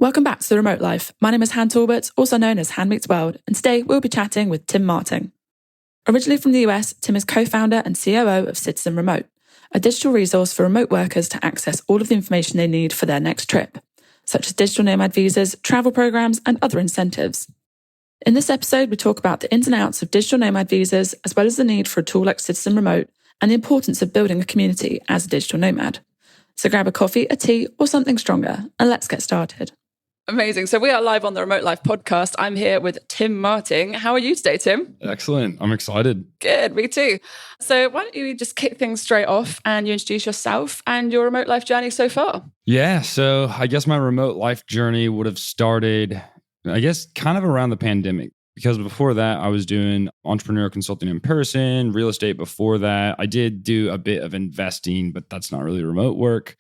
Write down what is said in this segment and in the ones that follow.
Welcome back to The Remote Life. My name is Han Talbot, also known as Han Meets World, and today we'll be chatting with Tim Marting. Originally from the US, Tim is co-founder and COO of Citizen Remote, a digital resource for remote workers to access all of the information they need for their next trip, such as digital nomad visas, travel programs, and other incentives. In this episode, we talk about the ins and outs of digital nomad visas, as well as the need for a tool like Citizen Remote and the importance of building a community as a digital nomad. So grab a coffee, a tea, or something stronger, and let's get started. Amazing. So we are live on the Remote Life podcast. I'm here with Tim Marting. How are you today, Tim? Excellent. I'm excited. Good. Me too. So why don't you just kick things straight off and you introduce yourself and your remote life journey so far? Yeah. So I guess my remote life journey would have started, kind of around the pandemic. Because before that, I was doing entrepreneur consulting in person, real estate before that. I did do a bit of investing, but that's not really remote work.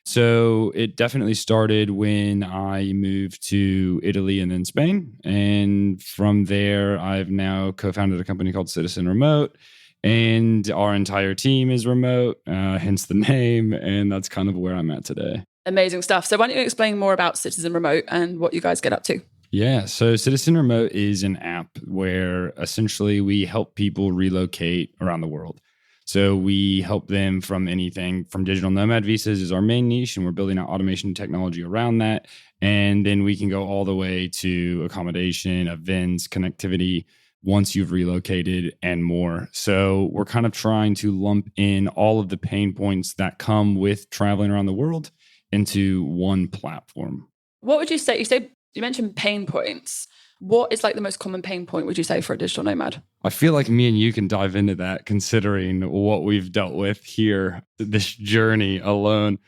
So it definitely started when I moved to Italy and then Spain. And from there, I've now co-founded a company called Citizen Remote. And our entire team is remote, hence the name. And that's kind of where I'm at today. Amazing stuff. So why don't you explain more about Citizen Remote and what you guys get up to? Yeah, so Citizen Remote is an app where essentially we help people relocate around the world. So we help them from anything from digital nomad visas is our main niche, and we're building out automation technology around that. And then we can go all the way to accommodation, events, connectivity once you've relocated and more. So we're kind of trying to lump in all of the pain points that come with traveling around the world into one platform. What would you say? You mentioned pain points. What is like the most common pain point, would you say, for a digital nomad? I feel like me and you can dive into that considering what we've dealt with here, this journey alone.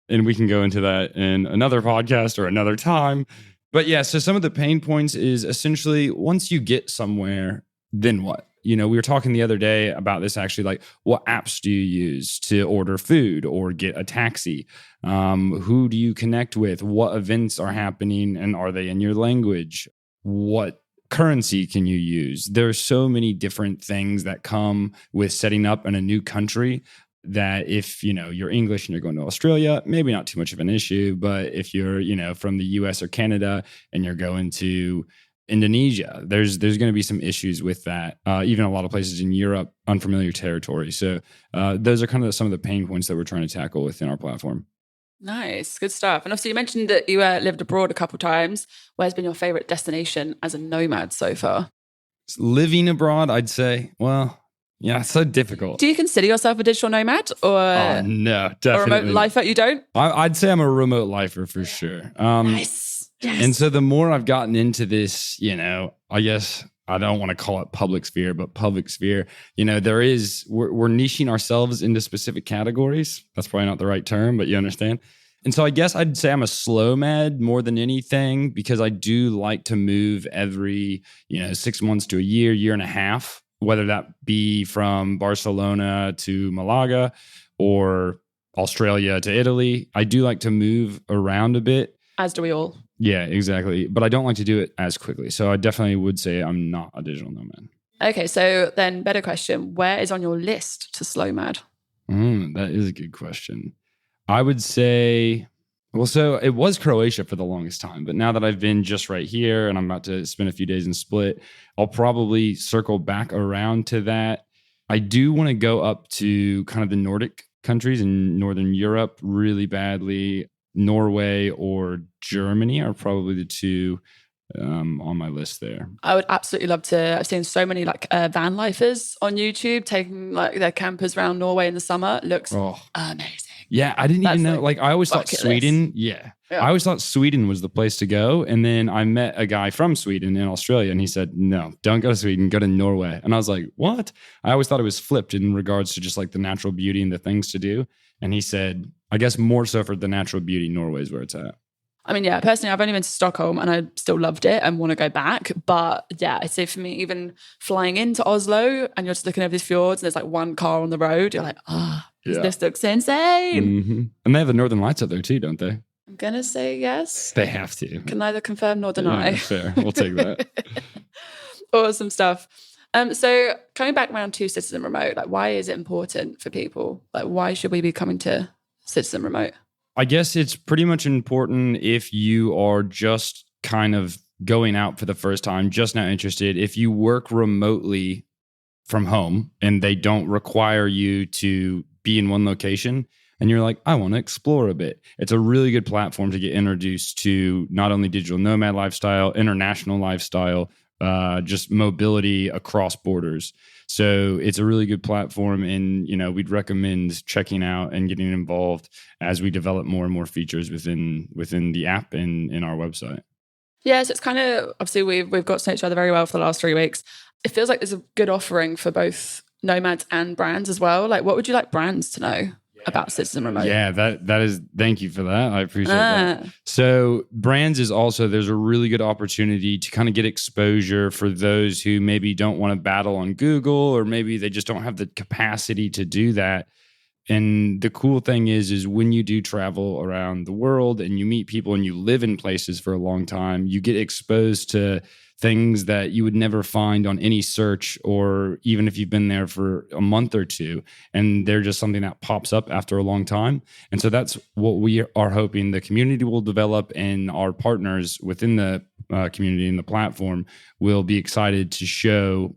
And we can go into that in another podcast or another time. But yeah, so some of the pain points is essentially once you get somewhere, then what? You know, we were talking the other day about this actually, like what apps do you use to order food or get a taxi? Who do you connect with? What events are happening and are they in your language? What currency can you use? There are so many different things that come with setting up in a new country that if, you're English and you're going to Australia, maybe not too much of an issue. But if you're, from the US or Canada and you're going to Indonesia, there's going to be some issues with that. Even a lot of places in Europe, unfamiliar territory. So those are kind of some of the pain points that we're trying to tackle within our platform. Nice. Good stuff. And obviously you mentioned that you lived abroad a couple of times. Where's been your favorite destination as a nomad so far? Living abroad, I'd say. Well, yeah, it's so difficult. Do you consider yourself a digital nomad or no, definitely. Or a remote lifer? You don't? I'd say I'm a remote lifer for sure. Nice. Yes. And so the more I've gotten into this, I guess I don't want to call it public sphere, but public sphere, we're niching ourselves into specific categories. That's probably not the right term, but you understand. And so I guess I'd say I'm a slow mad more than anything because I do like to move every, 6 months to a year and a half, whether that be from Barcelona to Malaga or Australia to Italy. I do like to move around a bit. As do we all. Yeah, exactly. But I don't like to do it as quickly. So I definitely would say I'm not a digital nomad. Okay, so then better question. Where is on your list to slow mad? That is a good question. I would say, so it was Croatia for the longest time. But now that I've been just right here and I'm about to spend a few days in Split, I'll probably circle back around to that. I do want to go up to kind of the Nordic countries in Northern Europe really badly. Norway or Germany are probably the two on my list there. I would absolutely love to. I've seen so many van lifers on YouTube taking their campers around Norway in the summer. It looks amazing. Yeah, I didn't even know. I always thought Sweden. Yeah. I always thought Sweden was the place to go. And then I met a guy from Sweden in Australia and he said, no, don't go to Sweden, go to Norway. And I was like, what? I always thought it was flipped in regards to just the natural beauty and the things to do. And he said, I guess more so for the natural beauty, Norway is where it's at. I mean, yeah, personally, I've only been to Stockholm and I still loved it and want to go back. But yeah, I'd say for me, even flying into Oslo and you're just looking over these fjords and there's one car on the road, you're like, this looks insane. Mm-hmm. And they have the Northern Lights up there too, don't they? I'm going to say yes. They have to. Can neither confirm nor deny. Yeah, fair. We'll take that. Awesome stuff. So coming back around to Citizen Remote, why is it important for people? Why should we be coming to Citizen Remote? I guess it's pretty much important if you are just kind of going out for the first time, just now interested. If you work remotely from home and they don't require you to be in one location and you're like, I want to explore a bit, it's a really good platform to get introduced to not only digital nomad lifestyle, international lifestyle, just mobility across borders. So it's a really good platform, and we'd recommend checking out and getting involved as we develop more and more features within the app and in our website. Yeah, so it's kind of, obviously we've got to know each other very well for the last 3 weeks. It feels like there's a good offering for both nomads and brands as well. Like, what would you like brands to know about Citizen Remote? Yeah, that is, thank you for that. I appreciate that. So brands is also, there's a really good opportunity to kind of get exposure for those who maybe don't want to battle on Google, or maybe they just don't have the capacity to do that. And the cool thing is when you do travel around the world and you meet people and you live in places for a long time, you get exposed to things that you would never find on any search, or even if you've been there for a month or two, and they're just something that pops up after a long time. And so that's what we are hoping the community will develop, and our partners within the community and the platform will be excited to show,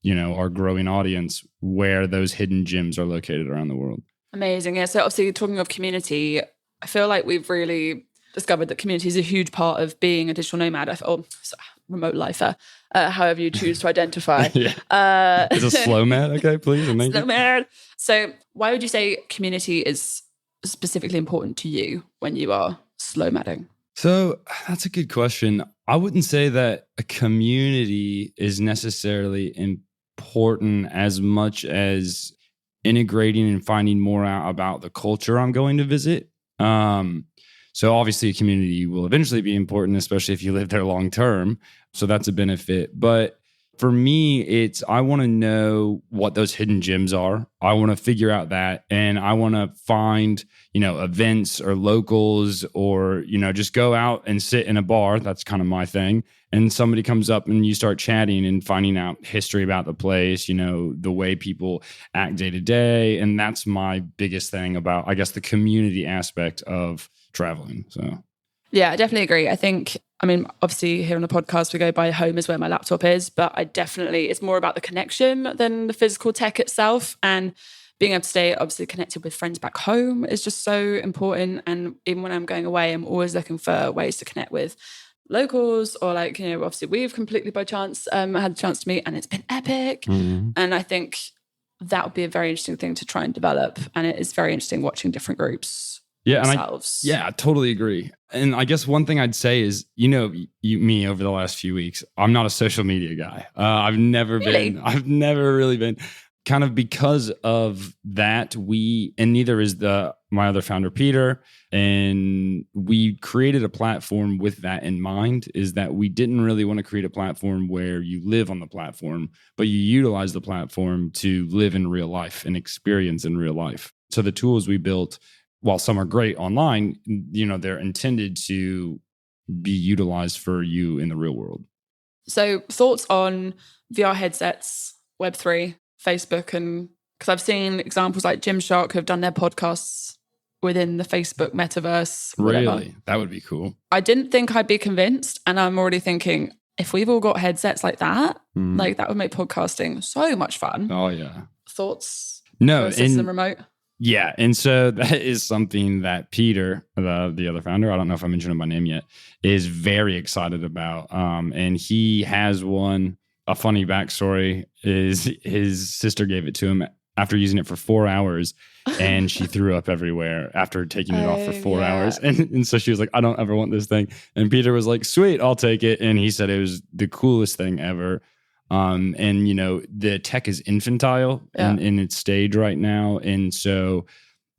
our growing audience where those hidden gems are located around the world. Amazing. Yeah. So obviously, talking of community, I feel like we've really discovered that community is a huge part of being a digital nomad, or remote lifer, however you choose to identify. Yeah. Is a slow mad? Okay, please. Slow mad. So why would you say community is specifically important to you when you are slow madding? So that's a good question. I wouldn't say that a community is necessarily important as much as integrating and finding more out about the culture I'm going to visit. So obviously a community will eventually be important, especially if you live there long term. So that's a benefit. But for me, I want to know what those hidden gems are. I want to figure out that, and I want to find, events or locals, or, just go out and sit in a bar. That's kind of my thing. And somebody comes up and you start chatting and finding out history about the place, the way people act day to day. And that's my biggest thing about, I guess, the community aspect of traveling. So, yeah, I definitely agree. Obviously here on the podcast, we go by home is where my laptop is, but it's more about the connection than the physical tech itself. And being able to stay obviously connected with friends back home is just so important. And even when I'm going away, I'm always looking for ways to connect with locals, or obviously we've completely by chance had a chance to meet, and it's been epic. Mm-hmm. And I think that would be a very interesting thing to try and develop. And it is very interesting watching different groups. Yeah, I totally agree. And I guess one thing I'd say is, me over the last few weeks, I'm not a social media guy. I've never really been, kind of because of that. And neither is my other founder, Peter. And we created a platform with that in mind, is that we didn't really want to create a platform where you live on the platform, but you utilize the platform to live in real life and experience in real life. So the tools we built, while some are great online, they're intended to be utilized for you in the real world. So thoughts on VR headsets, Web3, Facebook, and because I've seen examples like Gymshark who have done their podcasts within the Facebook metaverse. Whatever. Really? That would be cool. I didn't think I'd be convinced, and I'm already thinking, if we've all got headsets like that, that would make podcasting so much fun. Oh, yeah. Thoughts? No. Citizen Remote? Yeah. And so that is something that Peter, the other founder, I don't know if I mentioned him by name yet, is very excited about. And he has a funny backstory is his sister gave it to him after using it for 4 hours, and she threw up everywhere after taking it off for 4 hours. And so she was like, I don't ever want this thing. And Peter was like, sweet, I'll take it. And he said it was the coolest thing ever. And the tech is infantile in its stage right now. And so,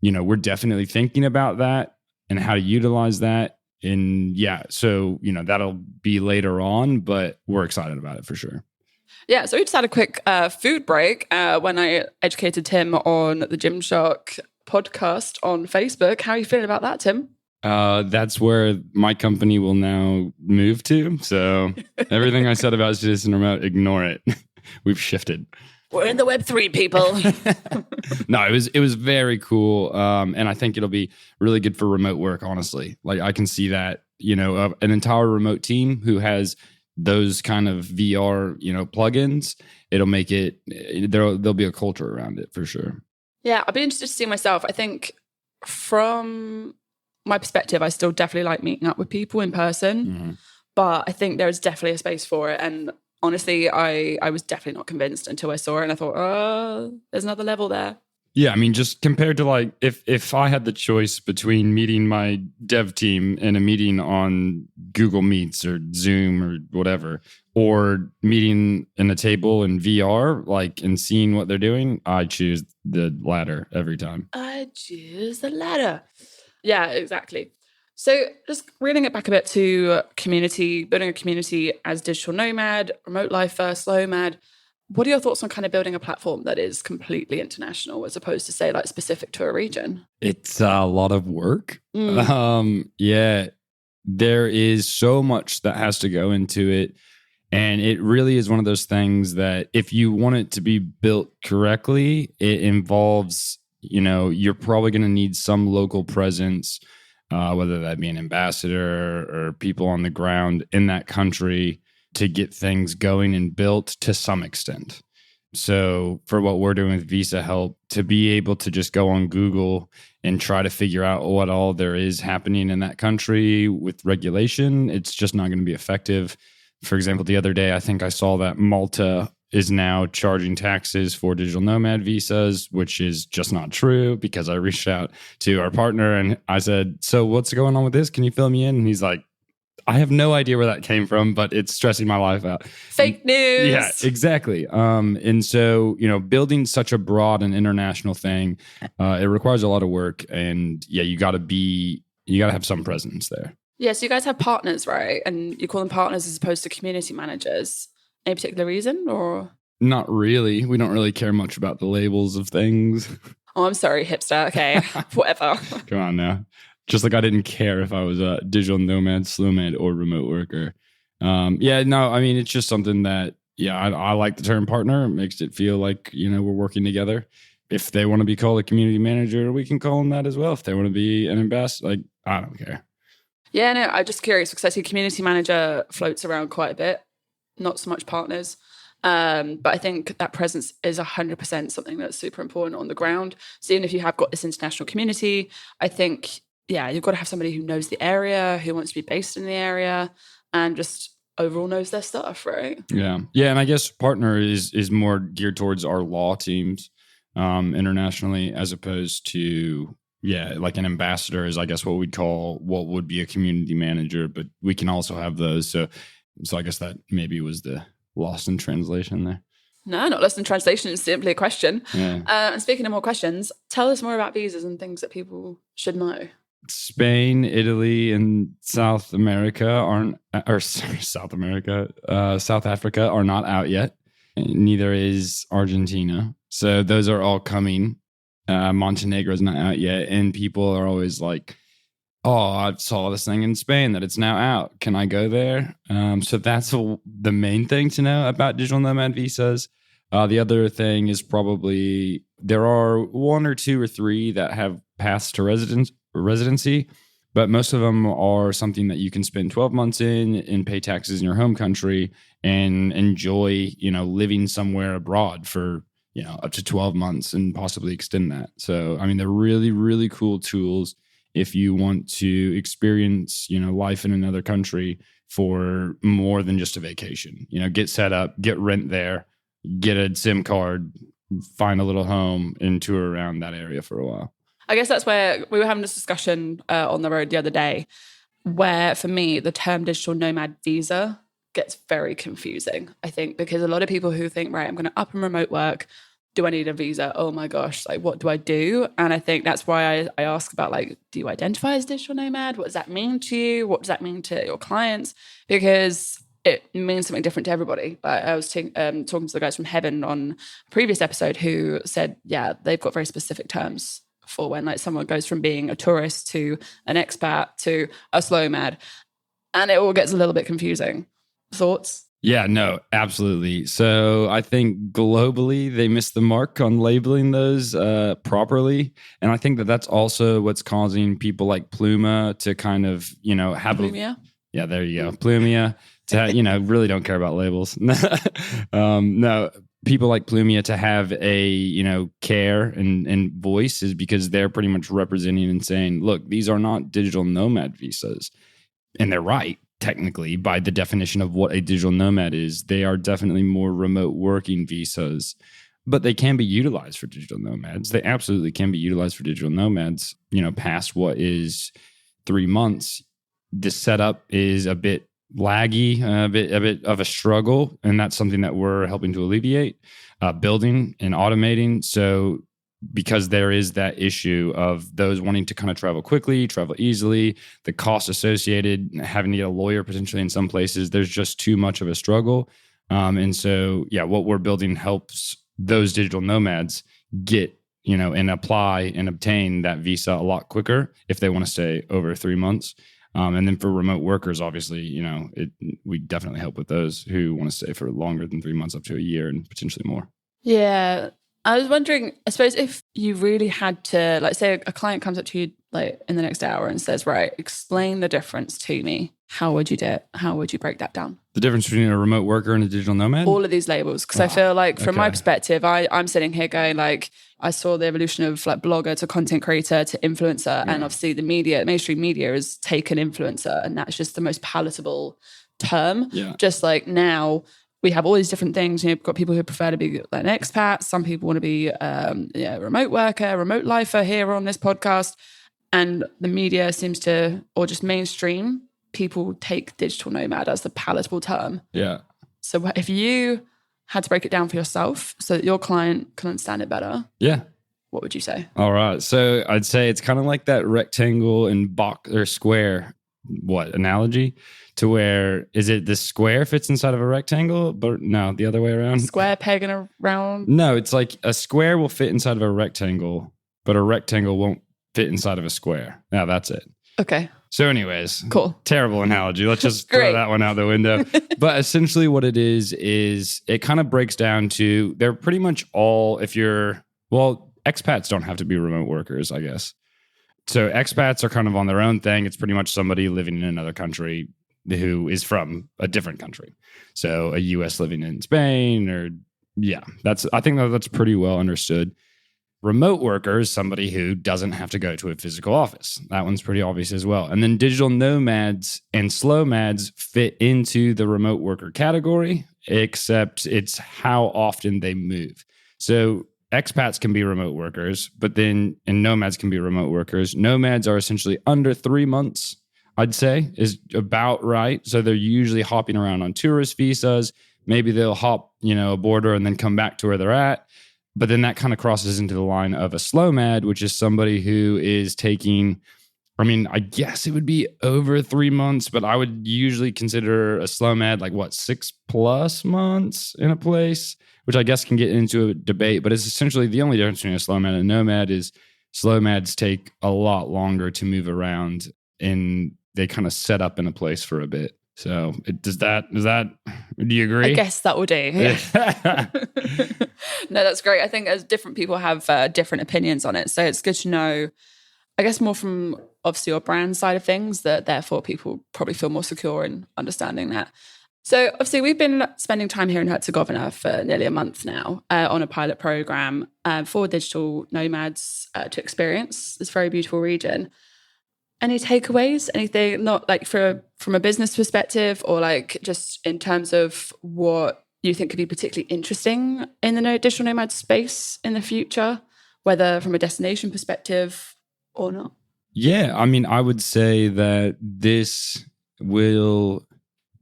we're definitely thinking about that and how to utilize that. And so, that'll be later on, but we're excited about it for sure. Yeah, so we just had a quick food break when I educated Tim on the Gymshark podcast on Facebook. How are you feeling about that, Tim? That's where my company will now move to. So everything I said about Citizen Remote, ignore it. We've shifted. We're in the Web3, people. No, it was very cool. And I think it'll be really good for remote work, honestly. Like I can see that, an entire remote team who has those kind of VR, plugins, it'll make it, there'll be a culture around it for sure. Yeah, I'd be interested to see myself. I think from my perspective, I still definitely like meeting up with people in person, Mm-hmm. but I think there's definitely a space for it. And honestly, I was definitely not convinced until I saw it and I thought, oh, there's another level there. Yeah, I mean, just compared to like if I had the choice between meeting my dev team in a meeting on Google Meets or Zoom or whatever, or meeting in a table in VR, like and seeing what they're doing, I choose the latter every time. I choose the latter. Yeah, exactly. So just reeling it back a bit to community, building a community as digital nomad, remote life first nomad. What are your thoughts on kind of building a platform that is completely international as opposed to say like specific to a region? It's a lot of work. Yeah, there is so much that has to go into it. And it really is one of those things that if you want it to be built correctly, it involves, you're probably going to need some local presence, whether that be an ambassador or people on the ground in that country to get things going and built to some extent. So for what we're doing with Visa Help, to be able to just go on Google and try to figure out what all there is happening in that country with regulation, it's just not going to be effective. For example, the other day, I think I saw that Malta is now charging taxes for digital nomad visas, which is just not true because I reached out to our partner and I said, so what's going on with this? Can you fill me in? And he's like, I have no idea where that came from, but it's stressing my life out. Fake news. Yeah, exactly. And so, building such a broad and international thing, it requires a lot of work. And yeah, you got to have some presence there. Yeah, so you guys have partners, right? And you call them partners as opposed to community managers. Any particular reason or? Not really. We don't really care much about the labels of things. Oh, I'm sorry, hipster. Okay, whatever. Come on now. Just like I didn't care if I was a digital nomad, slowmad, or remote worker. It's just something that, I like the term partner. It makes it feel like, we're working together. If they want to be called a community manager, we can call them that as well. If they want to be an ambassador, I don't care. Yeah, no, I'm just curious because I see community manager floats around quite a bit, not so much partners. But I think that presence is 100% something that's super important on the ground. So even if you have got this international community, I think, you've got to have somebody who knows the area, who wants to be based in the area, and just overall knows their stuff, right? Yeah. Yeah, and I guess partner is more geared towards our law teams internationally as opposed to... Yeah, like an ambassador is, I guess, what we'd call what would be a community manager, but we can also have those. So I guess that maybe was the lost in translation there. No, not lost in translation. It's simply a question. Yeah. And speaking of more questions, tell us more about visas and things that people should know. Spain, Italy, and South Africa are not out yet. Neither is Argentina. So those are all coming. Montenegro is not out yet, and people are always like, oh, I saw this thing in Spain that it's now out. Can I go there? So that's the main thing to know about digital nomad visas. The other thing is probably there are one or two or three that have paths to residency, but most of them are something that you can spend 12 months in and pay taxes in your home country and enjoy, living somewhere abroad for up to 12 months and possibly extend that. So, I mean, they're really, really cool tools if you want to experience, life in another country for more than just a vacation. Get set up, get rent there, get a SIM card, find a little home and tour around that area for a while. I guess that's where we were having this discussion on the road the other day, where for me, the term digital nomad visa gets very confusing, I think, because a lot of people who think, right, I'm going to up and remote work. Do I need a visa? Oh my gosh, what do I do? And I think that's why I ask about do you identify as digital nomad? What does that mean to you? What does that mean to your clients? Because it means something different to everybody. I was talking to the guys from Heaven on a previous episode who said, they've got very specific terms for when someone goes from being a tourist to an expat to a slowmad. And it all gets a little bit confusing. Thoughts? Yeah, no, absolutely. So I think globally they missed the mark on labeling those properly. And I think that that's also what's causing people like Pluma to kind of, have Blumia? yeah, there you go. Plumia to, really don't care about labels. No, people like Plumia to have a, care and voice is because they're pretty much representing and saying, look, these are not digital nomad visas. And they're right, technically, by the definition of what a digital nomad is. They are definitely more remote working visas, but they can be utilized for digital nomads. They absolutely can be utilized for digital nomads, past what is 3 months. The setup is a bit laggy, a bit of a struggle, and that's something that we're helping to alleviate, building and automating. So because there is that issue of those wanting to kind of travel quickly, travel easily, the cost associated, having to get a lawyer potentially in some places, there's just too much of a struggle. And so, yeah, what we're building helps those digital nomads get, and apply and obtain that visa a lot quicker if they want to stay over 3 months. And then for remote workers, obviously, we definitely help with those who want to stay for longer than 3 months, up to a year and potentially more. Yeah. I was wondering, I suppose if you really had to, like, say a client comes up to you like in the next hour and says, right, explain the difference to me. How would you do it? How would you break that down? The difference between a remote worker and a digital nomad? All of these labels. Because I feel like from my perspective, I'm sitting here going like, I saw the evolution of like blogger to content creator to influencer. And obviously the media, mainstream media has taken influencer, and that's just the most palatable term. Yeah. Just like now, we have all these different things. You've got people who prefer to be like an expat. Some people want to be a remote worker, remote lifer here on this podcast. And the media seems to, or just mainstream, people take digital nomad as the palatable term. Yeah. So if you had to break it down for yourself so that your client can understand it better, yeah, what would you say? All right. So I'd say it's kind of like that rectangle and box or square, analogy? To where is it the square fits inside of a rectangle? But no, the other way around. Square peg in a round? No, it's like a square will fit inside of a rectangle, but a rectangle won't fit inside of a square. Now that's it. Okay. So anyways, cool. Terrible analogy. Let's just throw that one out the window. But essentially what it is it kind of breaks down to, they're pretty much all, expats don't have to be remote workers, I guess. So expats are kind of on their own thing. It's pretty much somebody living in another country who is from a different country. So a US living in Spain I think that's pretty well understood. Remote worker is somebody who doesn't have to go to a physical office. That one's pretty obvious as well. And then digital nomads and slow mads fit into the remote worker category, except it's how often they move. So expats can be remote workers, and nomads can be remote workers. Nomads are essentially under 3 months, I'd say, is about right. So they're usually hopping around on tourist visas. Maybe they'll hop, a border and then come back to where they're at. But then that kind of crosses into the line of a slow mad, which is somebody who is taking, I guess it would be over 3 months, but I would usually consider a slow mad like 6+ months in a place, which I guess can get into a debate. But it's essentially the only difference between a slow mad and a nomad is slow mads take a lot longer to move around, and they kind of set up in a place for a bit. So do you agree? I guess that will do. Yeah. No, that's great. I think as different people have different opinions on it. So it's good to know, I guess, more from obviously your brand side of things, that therefore people probably feel more secure in understanding that. So obviously we've been spending time here in Herzegovina for nearly a month now on a pilot program for digital nomads to experience this very beautiful region. Any takeaways? Anything, not like from a business perspective, or like just in terms of what you think could be particularly interesting in the digital nomad space in the future, whether from a destination perspective or not? Yeah, I would say that this will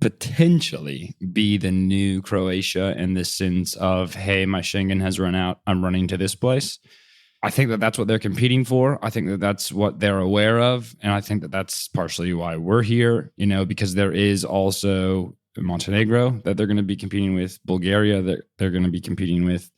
potentially be the new Croatia in the sense of, hey, my Schengen has run out, I'm running to this place. I think that that's what they're competing for. I think that that's what they're aware of. And I think that that's partially why we're here, because there is also Montenegro that they're going to be competing with, Bulgaria that they're going to be competing with,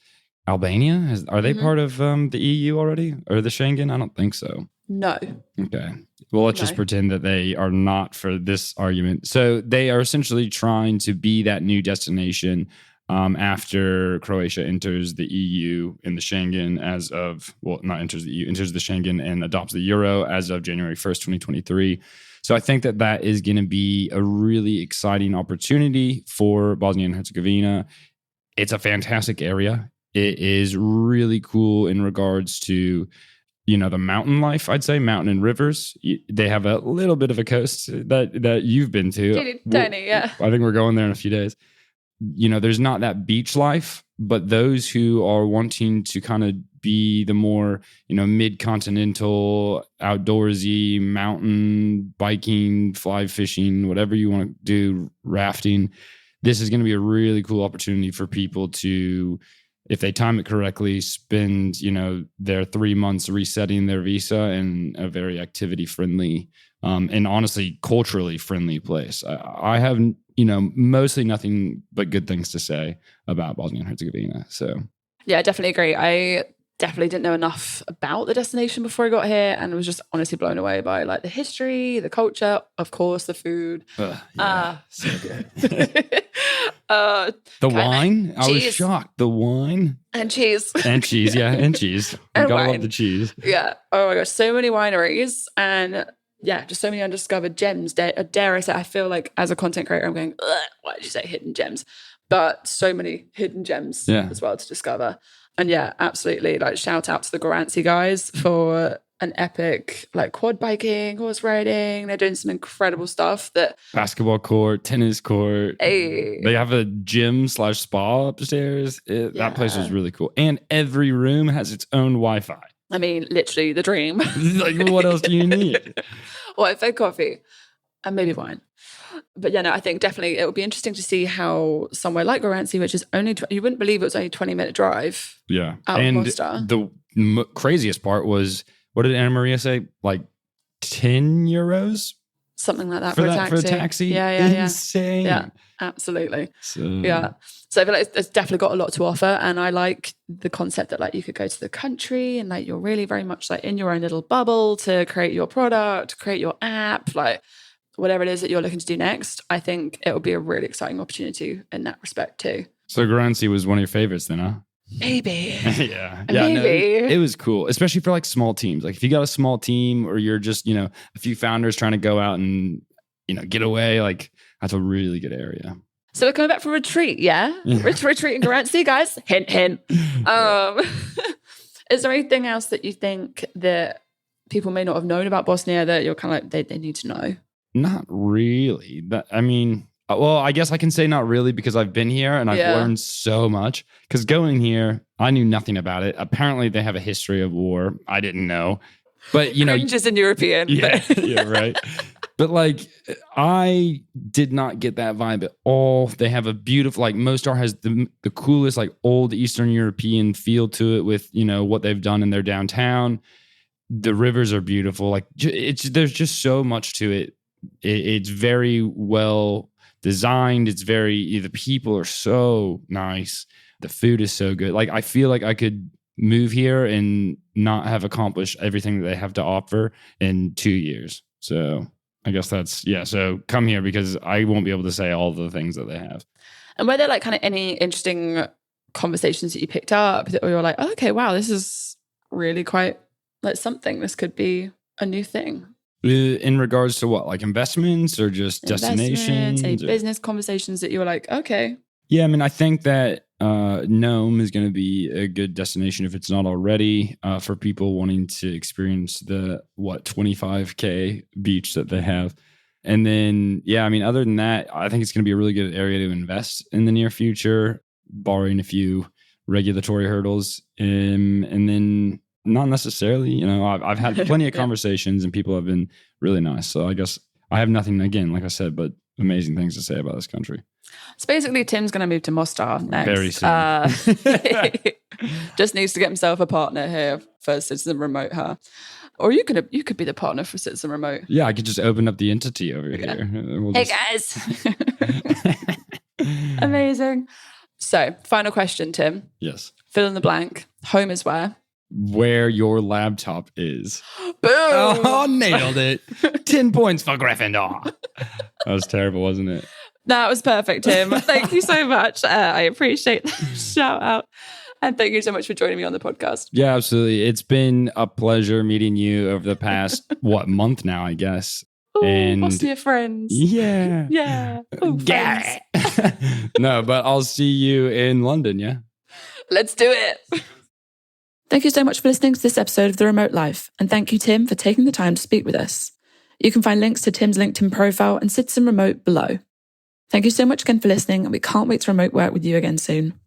Albania. Are they part of the EU already, or the Schengen? I don't think so. No. Okay. Well, let's just No. pretend that they are not for this argument. So they are essentially trying to be that new destination after Croatia enters the EU and the Schengen as of, well, not enters the EU, enters the Schengen and adopts the euro as of January 1st, 2023. So I think that that is going to be a really exciting opportunity for Bosnia and Herzegovina. It's a fantastic area. It is really cool in regards to, you know, the mountain life, I'd say, mountain and rivers. They have a little bit of a coast that you've been to. Tiny, yeah. I think we're going there in a few days. You know, there's not that beach life, but those who are wanting to kind of be the more, you know, mid-continental, outdoorsy, mountain biking, fly fishing, whatever you want to do, rafting, this is going to be a really cool opportunity for people to, if they time it correctly, spend, you know, their 3 months resetting their visa in a very activity friendly and honestly culturally friendly place. I have, you know, mostly nothing but good things to say about Bosnia and Herzegovina. So yeah, I definitely agree. I definitely didn't know enough about the destination before I got here, and was just honestly blown away by like the history, the culture, of course, the food. so good. The wine, I was shocked. The wine and cheese, and cheese, yeah, and cheese. You gotta love the cheese. Yeah. Oh my gosh, so many wineries and yeah, just so many undiscovered gems. Dare I say, I feel like as a content creator, I'm going, why did you say hidden gems? But so many hidden gems as well to discover. And yeah, absolutely. Like shout out to the Garanzi guys for an epic like quad biking, horse riding. They're doing some incredible stuff. That basketball court, tennis court. Hey. They have a gym / spa upstairs. That place was really cool. And every room has its own Wi-Fi. I mean, literally the dream. Like, what else do you need? Wi-Fi, coffee, and maybe wine. But yeah, no, I think definitely it would be interesting to see how somewhere like Garanzi, which is only, you wouldn't believe it was only a 20-minute drive. Yeah. Out and of Mostar. The craziest part was, what did Anna Maria say? Like 10 euros? Something like that for a taxi. For a taxi? Yeah. Insane. Yeah, absolutely. So, yeah. So I feel like it's definitely got a lot to offer. And I like the concept that like you could go to the country and like you're really very much like in your own little bubble to create your product, create your app, like whatever it is that you're looking to do next. I think it will be a really exciting opportunity in that respect too. So Garanzi was one of your favorites then, huh? Maybe. yeah. Maybe. No, it was cool, especially for like small teams. Like if you got a small team or you're just, you know, a few founders trying to go out and, you know, get away, like that's a really good area. So we're coming back for retreat, yeah? Retreat in Garanzi, guys. Hint, hint. Is there anything else that you think that people may not have known about Bosnia that you're kind of like, they need to know? Not really. I mean, well, I guess I can say not really because I've been here and I've learned so much. Because going here, I knew nothing about it. Apparently, they have a history of war. I didn't know. But, you know. Just in European. Yeah, right. But like, I did not get that vibe at all. They have a beautiful, like Mostar has the coolest, like old Eastern European feel to it with, you know, what they've done in their downtown. The rivers are beautiful. Like there's just so much to it. It's very well designed. It's the people are so nice. The food is so good. Like I feel like I could move here and not have accomplished everything that they have to offer in 2 years. So I guess that's, so come here because I won't be able to say all the things that they have. And were there like kind of any interesting conversations that you picked up that you're like, oh, okay, wow, this is really quite like something. This could be a new thing. In regards to what, like investments or just destinations? Any business conversations that you were like, okay. Yeah, I mean, I think that Nome is going to be a good destination if it's not already for people wanting to experience the 25K beach that they have. And then, I mean, other than that, I think it's going to be a really good area to invest in the near future, barring a few regulatory hurdles. And then not necessarily, you know, I've had plenty of conversations and people have been really nice. So I guess I have nothing, again, like I said, but amazing things to say about this country. So basically, Tim's going to move to Mostar next. Very soon. Just needs to get himself a partner here for Citizen Remote, huh? Or you could be the partner for Citizen Remote. Yeah, I could just open up the entity over here. Hey, guys. Amazing. So, final question, Tim. Yes. Fill in the blank. Home is where? where your laptop is. Boom! Oh, nailed it. 10 points for Gryffindor. That was terrible, wasn't it? That was perfect, Tim. Thank you so much. I appreciate the shout out. And thank you so much for joining me on the podcast. Yeah, absolutely. It's been a pleasure meeting you over the past, month now, I guess. Ooh, And Bosnia friends. Yeah. Yeah. Ooh, friends. No, but I'll see you in London, yeah? Let's do it. Thank you so much for listening to this episode of The Remote Life. And thank you, Tim, for taking the time to speak with us. You can find links to Tim's LinkedIn profile and Citizen Remote below. Thank you so much again for listening, and we can't wait to remote work with you again soon.